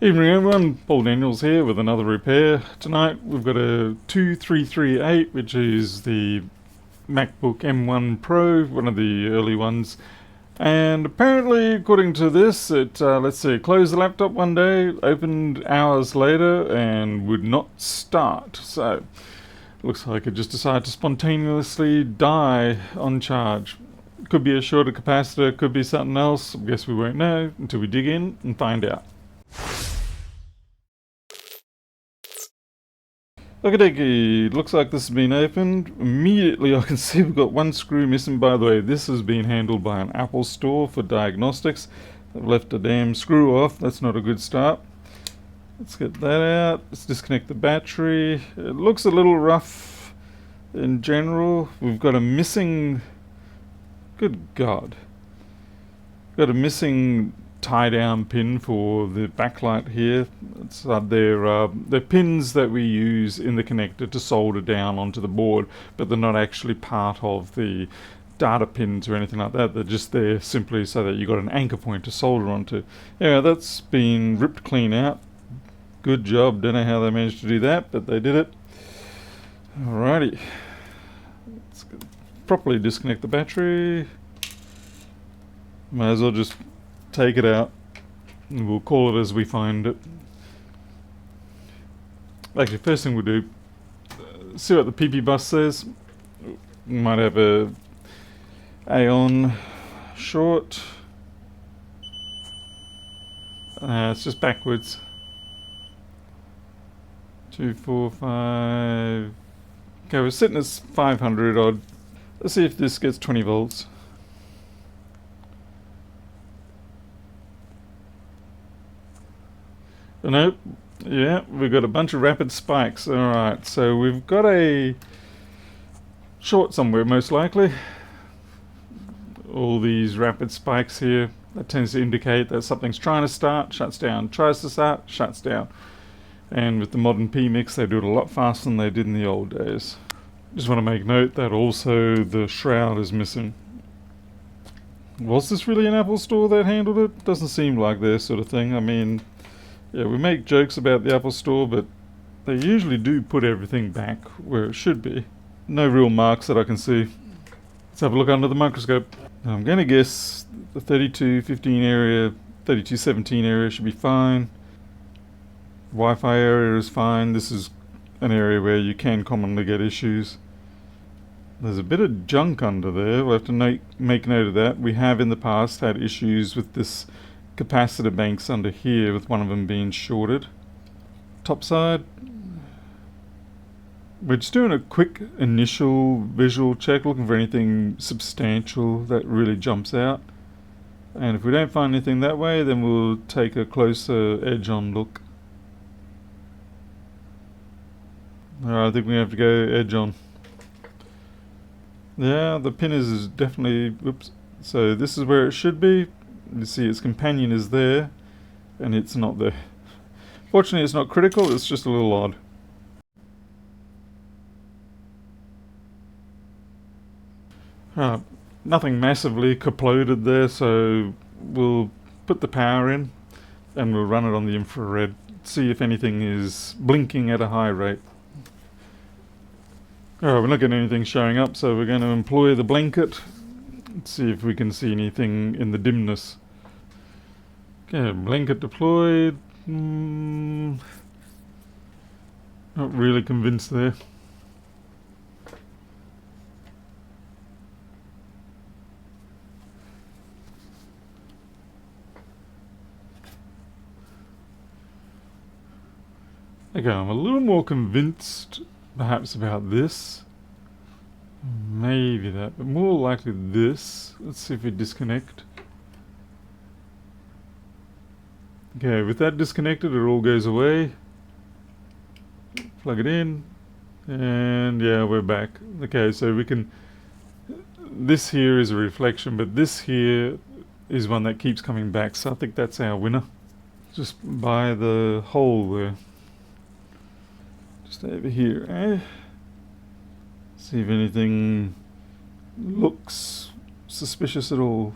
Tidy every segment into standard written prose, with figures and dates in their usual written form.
Evening everyone, Paul Daniels here with another repair. Tonight we've got a 2338, which is the Macbook M1 Pro, one of the early ones. And apparently, according to this, it, closed the laptop one day, opened hours later, and would not start. So, looks like it just decided to spontaneously die on charge. Could be a shorter capacitor, could be something else. I guess we won't know until we dig in and find out. Okie looks like this has been opened. Immediately I can see we've got one screw missing. By the way, this has been handled by an Apple store for diagnostics. They've left a damn screw off, that's not a good start. Let's get that out, let's disconnect the battery. It looks a little rough in general. We've got a missing, good God, got a missing tie-down pin for the backlight here. It's, they're pins that we use in the connector to solder down onto the board, but they're not actually part of the data pins or anything like that. They're just there simply so that you've got an anchor point to solder onto. Yeah, that's been ripped clean out. Good job. Don't know how they managed to do that, but they did it. Alrighty. Let's properly disconnect the battery. Might as well just take it out and we'll call it as we find it. Actually, first thing we'll do, see what the PP bus says. We might have a on short. It's just backwards. 2, 4, 5. Okay, we're sitting at 500 odd. Let's see if this gets 20 volts. Nope. Yeah, we've got a bunch of rapid spikes. Alright, so we've got a short somewhere, most likely. All these rapid spikes here, that tends to indicate that something's trying to start, shuts down, tries to start, shuts down. And with the modern PMIX, they do it a lot faster than they did in the old days. Just want to make note that also the shroud is missing. Was this really an Apple store that handled it? Doesn't seem like their sort of thing. I mean, yeah, we make jokes about the Apple Store, but they usually do put everything back where it should be. No real marks that I can see. Let's have a look under the microscope. I'm going to guess the 3215 area, 3217 area should be fine. Wi-Fi area is fine. This is an area where you can commonly get issues. There's a bit of junk under there. We'll have to make note of that. We have in the past had issues with this capacitor banks under here, with one of them being shorted. Top side, we're just doing a quick initial visual check, looking for anything substantial that really jumps out, and if we don't find anything that way, then we'll take a closer edge on look. Alright, I think we have to go edge on. Yeah, the pin is definitely, oops, so this is where it should be. You see its companion is there, and it's not there. Fortunately, it's not critical, it's just a little odd. Nothing massively kaploded there, so we'll put the power in, and we'll run it on the infrared, see if anything is blinking at a high rate. We're not getting anything showing up, so we're going to employ the blanket. Let's see if we can see anything in the dimness. Okay, blanket deployed. Not really convinced there. Okay, I'm a little more convinced perhaps about this. Maybe that, but more likely this. Let's see if we disconnect. Okay, with that disconnected, it all goes away. Plug it in, and yeah, we're back. Okay, so we can, this here is a reflection, but this here is one that keeps coming back, so I think that's our winner. Just by the hole there. Just over here, eh? See if anything looks suspicious at all.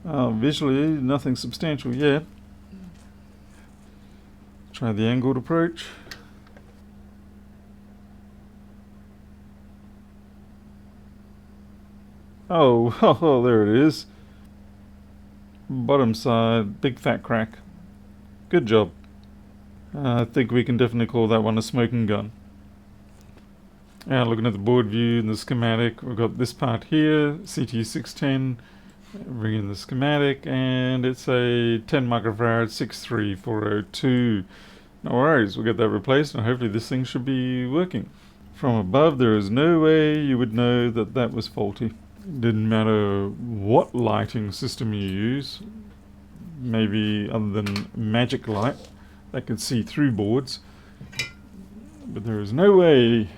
Visually, nothing substantial yet. Try the angled approach. Oh, there it is. Bottom side, big fat crack. Good job. I think we can definitely call that one a smoking gun. Now looking at the board view and the schematic, we've got this part here, CT610, bring in the schematic, and it's a 10 microfarad 63402. No worries, we'll get that replaced and hopefully this thing should be working. From above there is no way you would know that that was faulty. It didn't matter what lighting system you use, maybe other than magic light that could see through boards, but there is no way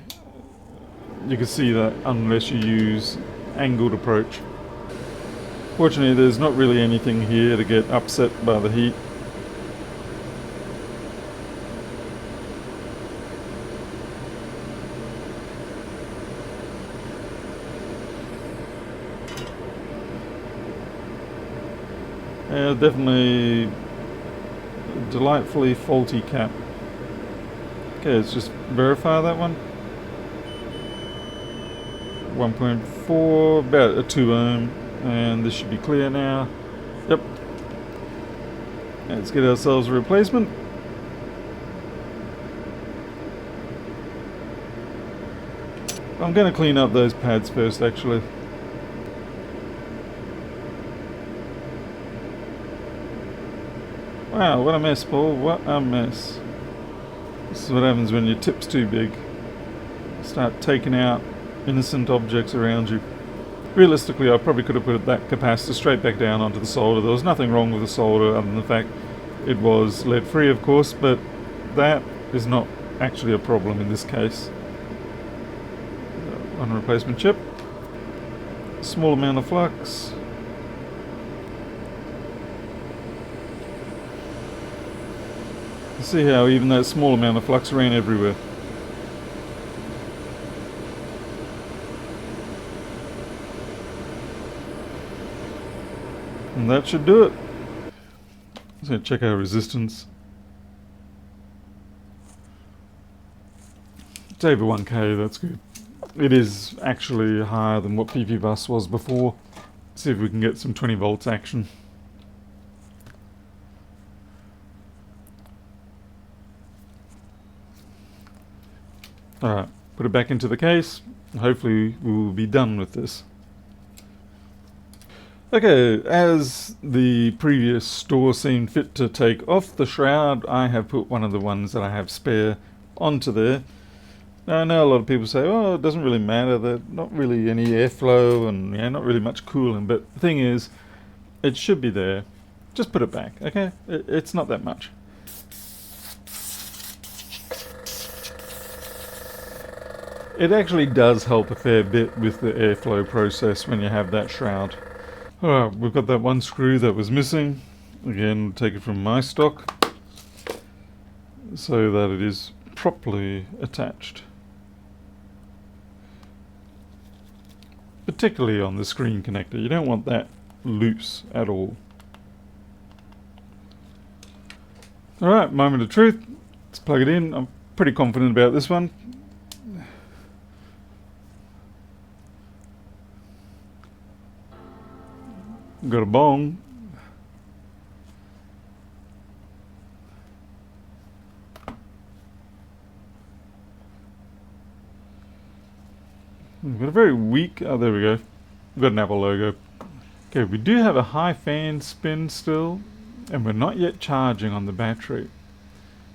you can see that unless you use angled approach. Fortunately there's not really anything here to get upset by the heat. Definitely a delightfully faulty cap. Okay, let's just verify that one. 1.4, about a 2 ohm, and this should be clear now. Yep. Let's get ourselves a replacement. I'm going to clean up those pads first, actually. Wow, what a mess, Paul. What a mess. This is what happens when your tip's too big. Start taking out innocent objects around you. Realistically, I probably could have put that capacitor straight back down onto the solder. There was nothing wrong with the solder other than the fact it was lead free, of course, but that is not actually a problem in this case. One replacement chip. Small amount of flux. See how even that small amount of flux ran everywhere. And that should do it. So check our resistance. It's over 1k, that's good. It is actually higher than what PP bus was before. See if we can get some 20 volts action. Alright, put it back into the case. Hopefully we will be done with this. Okay, as the previous store seemed fit to take off the shroud, I have put one of the ones that I have spare onto there. Now, I know a lot of people say, oh, it doesn't really matter, there's not really any airflow and not really much cooling, but the thing is, it should be there. Just put it back, okay? It's not that much. It actually does help a fair bit with the airflow process when you have that shroud. Alright, we've got that one screw that was missing. Again, take it from my stock so that it is properly attached. Particularly on the screen connector, you don't want that loose at all. Alright, moment of truth. Let's plug it in. I'm pretty confident about this one. Got a bong. We've got a very weak, oh there we go. We've got an Apple logo. Okay, we do have a high fan spin still, and we're not yet charging on the battery.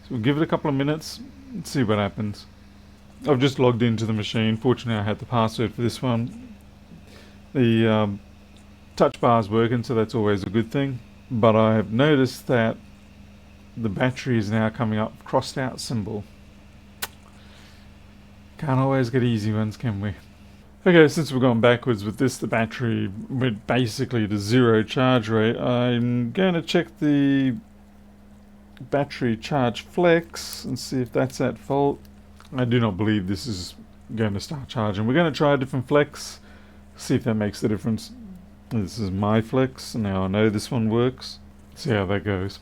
So we'll give it a couple of minutes and see what happens. I've just logged into the machine. Fortunately I had the password for this one. The touch bar is working, so that's always a good thing. But I have noticed that the battery is now coming up crossed out symbol. Can't always get easy ones, can we? Okay, since we're going backwards with this, the battery went basically to 0 charge rate. I'm going to check the battery charge flex and see if that's at fault. I do not believe this is going to start charging. We're going to try a different flex, see if that makes the difference. This is my flex. Now I know this one works. See how that goes.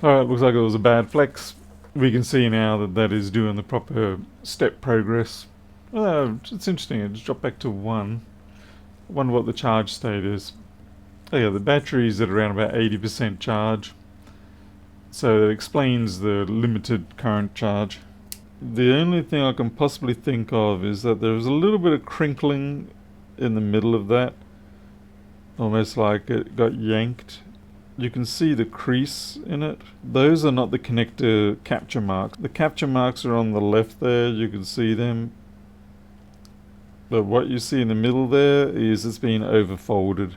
Alright, looks like it was a bad flex. We can see now that that is doing the proper step progress. It's interesting, it just dropped back to 1. I wonder what the charge state is. Oh yeah, the battery is at around about 80% charge. So it explains the limited current charge. The only thing I can possibly think of is that there was a little bit of crinkling in the middle of that. Almost like it got yanked. You can see the crease in it. Those are not the connector capture marks. The capture marks are on the left there, you can see them. But what you see in the middle there is it's been overfolded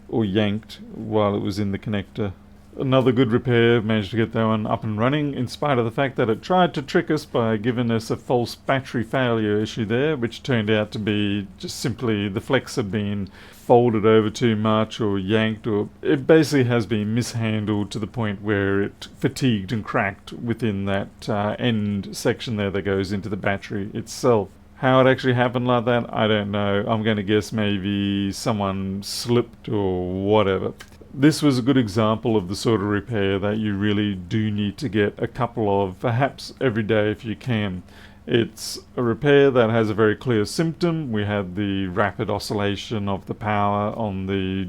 or yanked while it was in the connector. Another good repair, managed to get that one up and running in spite of the fact that it tried to trick us by giving us a false battery failure issue there, which turned out to be just simply the flex had been folded over too much or yanked, or it basically has been mishandled to the point where it fatigued and cracked within that end section there that goes into the battery itself. How it actually happened like that, I don't know. I'm going to guess maybe someone slipped or whatever. This was a good example of the sort of repair that you really do need to get a couple of, perhaps every day if you can. It's a repair that has a very clear symptom. We had the rapid oscillation of the power on the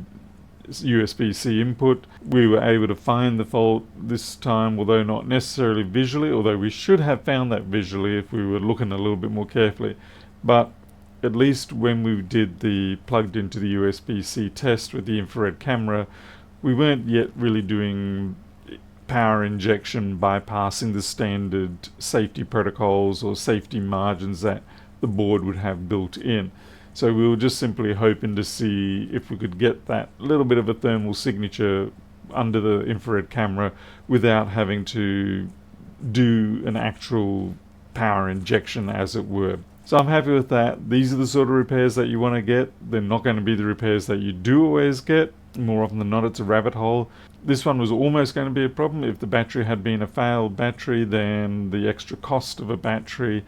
USB-C input. We were able to find the fault this time, although not necessarily visually, although we should have found that visually if we were looking a little bit more carefully. But at least when we did the plugged into the USB-C test with the infrared camera, we weren't yet really doing power injection bypassing the standard safety protocols or safety margins that the board would have built in. So we were just simply hoping to see if we could get that little bit of a thermal signature under the infrared camera without having to do an actual power injection, as it were. So I'm happy with that. These are the sort of repairs that you want to get. They're not going to be the repairs that you do always get. More often than not, it's a rabbit hole. This one was almost going to be a problem. If the battery had been a failed battery, then the extra cost of a battery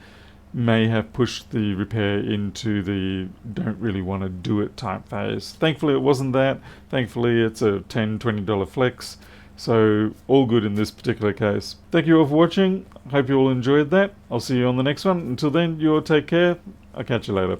may have pushed the repair into the don't really want to do it type phase. Thankfully it wasn't that. Thankfully it's a $10, $20 flex. So all good in this particular case. Thank you all for watching. Hope you all enjoyed that. I'll see you on the next one. Until then, you all take care. I'll catch you later.